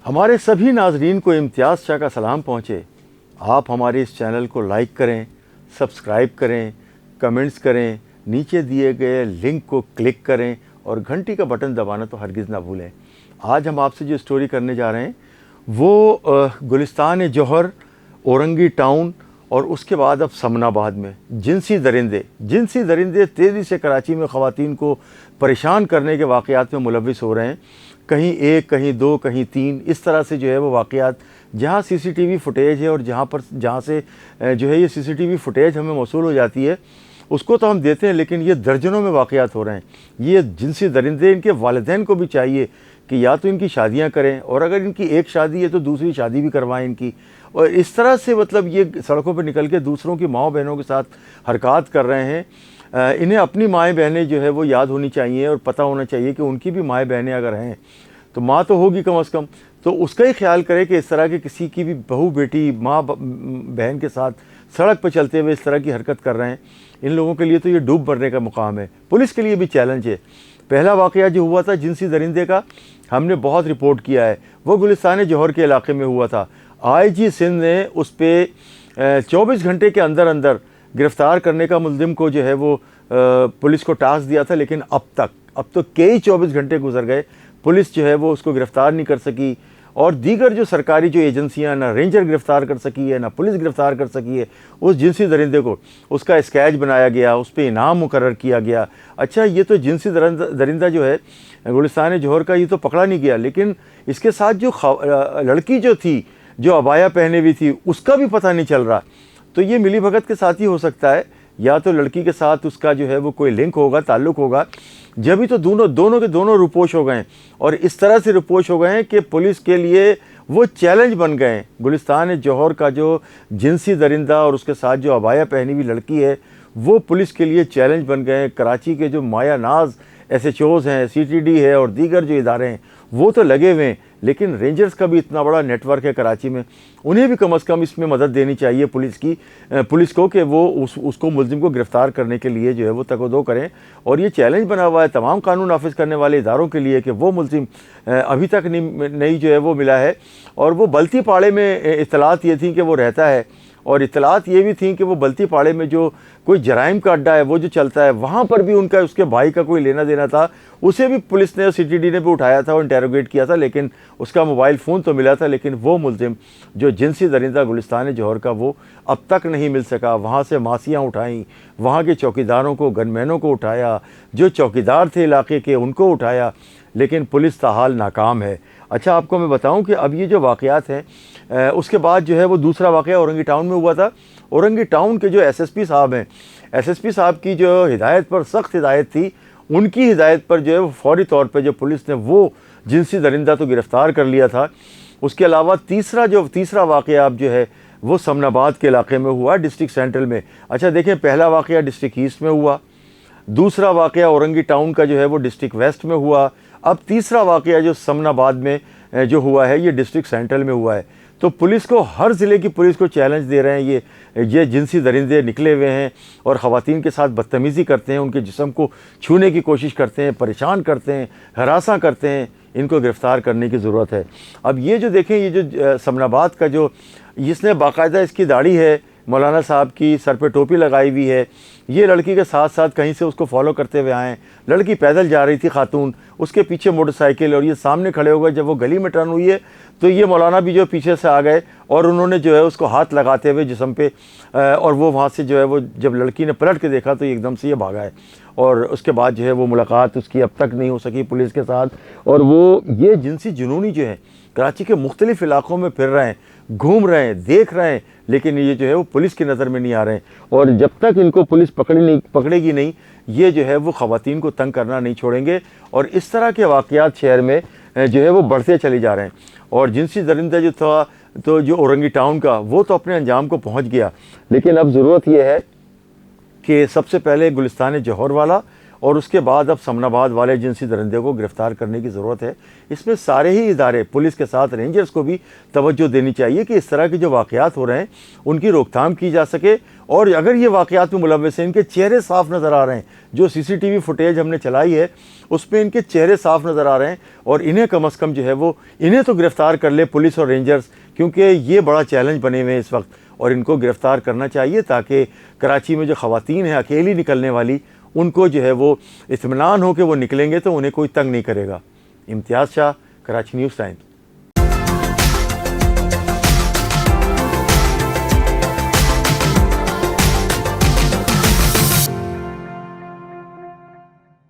हमारे सभी नाजरीन को इम्तियाज़ शाह का सलाम पहुँचे। आप हमारे इस चैनल को लाइक करें, सब्सक्राइब करें, कमेंट्स करें, नीचे दिए गए लिंक को क्लिक करें और घंटी का बटन दबाना तो हरगिज़ ना भूलें। आज हम आपसे जो स्टोरी करने जा रहे हैं वो गुलिस्तान जौहर, औरंगी टाउन और उसके बाद अब समनाबाद में जिनसी दरिंदे तेज़ी से कराची में ख़वातीन को परेशान करने के वाक़यात में मुलव्विस हो रहे हैं। कहीं एक, कहीं दो, कहीं तीन, इस तरह से जो है वो वाक़यात, जहाँ सीसीटीवी फुटेज है और जहाँ से जो है ये सीसीटीवी फुटेज हमें मौसूल हो जाती है उसको तो हम देते हैं, लेकिन ये दर्जनों में वाक़यात हो रहे हैं। ये जिनसी दरिंदे, इनके वालिदैन को भी चाहिए कि या तो इनकी शादियां करें और अगर इनकी एक शादी है तो दूसरी शादी भी करवाएं इनकी। और इस तरह से मतलब ये सड़कों पर निकल के दूसरों की माओ बहनों के साथ हरकत कर रहे हैं। इन्हें अपनी माएँ बहनें जो है वो याद होनी चाहिए और पता होना चाहिए कि उनकी भी माएँ बहनें अगर हैं तो माँ तो होगी कम अज़ कम, तो उसका ही ख्याल करें कि इस तरह के किसी की भी बहू बेटी माँ बहन के साथ सड़क पर चलते हुए इस तरह की हरकत कर रहे हैं। इन लोगों के लिए तो ये डूब मरने का मुकाम है। पुलिस के लिए भी चैलेंज है। पहला वाक़या जो हुआ था जिनसी दरिंदे का, हमने बहुत रिपोर्ट किया है, वो गुलिस्तान जौहर के इलाके में हुआ था। IG सिंध ने उस पर 24 घंटे के अंदर अंदर गिरफ़्तार करने का मुल्ज़िम को जो है वो पुलिस को टास्क दिया था, लेकिन अब तो कई 24 घंटे गुजर गए, पुलिस जो है वो उसको गिरफ़्तार नहीं कर सकी। और दीगर जो सरकारी जो एजेंसियां, ना रेंजर गिरफ़्तार कर सकी है, ना पुलिस गिरफ़्तार कर सकी है उस जिनसी दरिंदे को। उसका स्केच बनाया गया, उस पर इनाम मुकर्रर किया गया। अच्छा, ये तो जिनसी दरिंदा जो है गुलिस्तान जौहर का, ये तो पकड़ा नहीं गया, लेकिन इसके साथ जो लड़की जो थी, जो अबाया पहने हुई थी, उसका भी पता नहीं चल रहा। तो ये मिली भगत के साथ ही हो सकता है, या तो लड़की के साथ उसका जो है वो कोई लिंक होगा, ताल्लुक़ होगा। जब भी तो दोनों के दोनों रुपोश हो गए हैं, और इस तरह से रुपोश हो गए हैं कि पुलिस के लिए वो चैलेंज बन गए हैं। गुलिस्तान जौहर का जो जिनसी दरिंदा और उसके साथ जो अबाया पहनी हुई लड़की है, वो पुलिस के लिए चैलेंज बन गए हैं। कराची के जो माया नाज SHOs हैं, CTD है और दीगर जो इदारे हैं, वो तो लगे हुए हैं, लेकिन रेंजर्स का भी इतना बड़ा नेटवर्क है कराची में, उन्हें भी कम अज़ कम इसमें मदद देनी चाहिए पुलिस को कि वो उसको मुल्ज़िम को गिरफ़्तार करने के लिए जो है वो तको-दो करें। और ये चैलेंज बना हुआ है तमाम कानून नाफिज करने वाले इदारों के लिए कि वो मुल्ज़िम अभी तक नहीं जो है वो मिला है। और वो बल्ती पाड़े में इत्तलात ये थी कि वो रहता है, और इत्तलात ये भी थी कि वो बल्ती पाड़े में जो कोई जराइम का अड्डा है वो जो चलता है, वहाँ पर भी उनका उसके भाई का कोई लेना देना था। उसे भी पुलिस ने और CTD ने भी उठाया था और इंटेरोगेट किया था, लेकिन उसका मोबाइल फ़ोन तो मिला था, लेकिन वो मुल्ज़िम जो जिनसी दरिंदा गुलिस्तान जौहर का, वो अब तक नहीं मिल सका। वहाँ से मासियाँ उठाईं, वहाँ के चौकीदारों को, गनमैनों को उठाया, जो चौकीदार थे इलाके के उनको उठाया, लेकिन पुलिस ताहाल नाकाम है। अच्छा, आपको मैं बताऊं कि अब ये जो वाक़यात हैं, उसके बाद जो है वो दूसरा वाक़या औरंगी टाउन में हुआ था। औरंगी टाउन के जो SSP साहब हैं, SSP साहब की जो हिदायत पर, सख्त हिदायत थी, उनकी हिदायत पर जो है वो फ़ौरी तौर पर जो पुलिस ने वो जिनसी दरिंदा तो गिरफ़्तार कर लिया था। उसके अलावा तीसरा वाक़या अब जो है वो समनाबाद के इलाके में हुआ, डिस्ट्रिक्ट सेंट्रल में। अच्छा देखें, पहला वाक़या डिस्ट्रिक्ट ईस्ट में हुआ, दूसरा वाक़या औरंगी टाउन का जो है वो डिस्ट्रिक्ट वेस्ट में हुआ, अब तीसरा वाक़या जो समनाबाद में जो हुआ है ये डिस्ट्रिक्ट सेंट्रल में हुआ है। तो पुलिस को, हर ज़िले की पुलिस को चैलेंज दे रहे हैं ये जिनसी दरिंदे निकले हुए हैं और ख़वातीन के साथ बदतमीज़ी करते हैं, उनके जिस्म को छूने की कोशिश करते हैं, परेशान करते हैं, हरासा करते हैं। इनको गिरफ़्तार करने की ज़रूरत है। अब ये जो देखें, ये जो समनाबाद का जो, इसने बाकायदा इसकी दाढ़ी है मौलाना साहब की, सर पे टोपी लगाई हुई है, ये लड़की के साथ साथ कहीं से उसको फॉलो करते हुए आए। लड़की पैदल जा रही थी खातून, उसके पीछे मोटरसाइकिल, और ये सामने खड़े हो गए। जब वो गली में टर्न हुई है तो ये मौलाना भी जो पीछे से आ गए और उन्होंने जो है उसको हाथ लगाते हुए जिस्म पे, और वो वहाँ से जो है वो, जब लड़की ने पलट के देखा तो एकदम से ये भागा है। और उसके बाद जो है वो मुलाकात उसकी अब तक नहीं हो सकी पुलिस के साथ। और वो ये जिनसी जुनूनी जो है कराची के मुख्तलिफ़ इलाक़ों में फिर रहे हैं, घूम रहे हैं, देख रहे हैं, लेकिन ये जो है वो पुलिस की नज़र में नहीं आ रहे हैं। और जब तक इनको पुलिस पकड़ेगी नहीं, ये जो है वो ख़वातीन को तंग करना नहीं छोड़ेंगे। और इस तरह के वाक़यात शहर में जो है वो बढ़ते चले जा रहे हैं। और जिनसी दरिंदा जो था, तो जो औरंगी टाउन का, वो तो अपने अंजाम को पहुँच गया, लेकिन अब ज़रूरत यह है कि सबसे पहले गुलिस्तान जौहर वाला और उसके बाद अब समनाबाद वाले जिनसी दरिंदे को गिरफ्तार करने की ज़रूरत है। इसमें सारे ही इदारे, पुलिस के साथ रेंजर्स को भी तवज्जो देनी चाहिए कि इस तरह के जो वाक़यात हो रहे हैं उनकी रोकथाम की जा सके। और अगर ये वाक़यात में मुलव्वस हैं, इनके चेहरे साफ नज़र आ रहे हैं, जो CCTV फुटेज हमने चलाई है उसमें इनके चेहरे साफ नज़र आ रहे हैं, और इन्हें कम अज़ कम जो है वो इन्हें तो गिरफ़्तार कर ले पुलिस और रेंजर्स, क्योंकि ये बड़ा चैलेंज बने हुए हैं इस वक्त, और इनको गिरफ़्तार करना चाहिए ताकि कराची में जो ख़वातीन हैं अकेली निकलने वाली, उनको जो है वो इत्मीनान हो कि वो निकलेंगे तो उन्हें कोई तंग नहीं करेगा। इम्तियाज़ शाह, कराची न्यूज़ टाइम।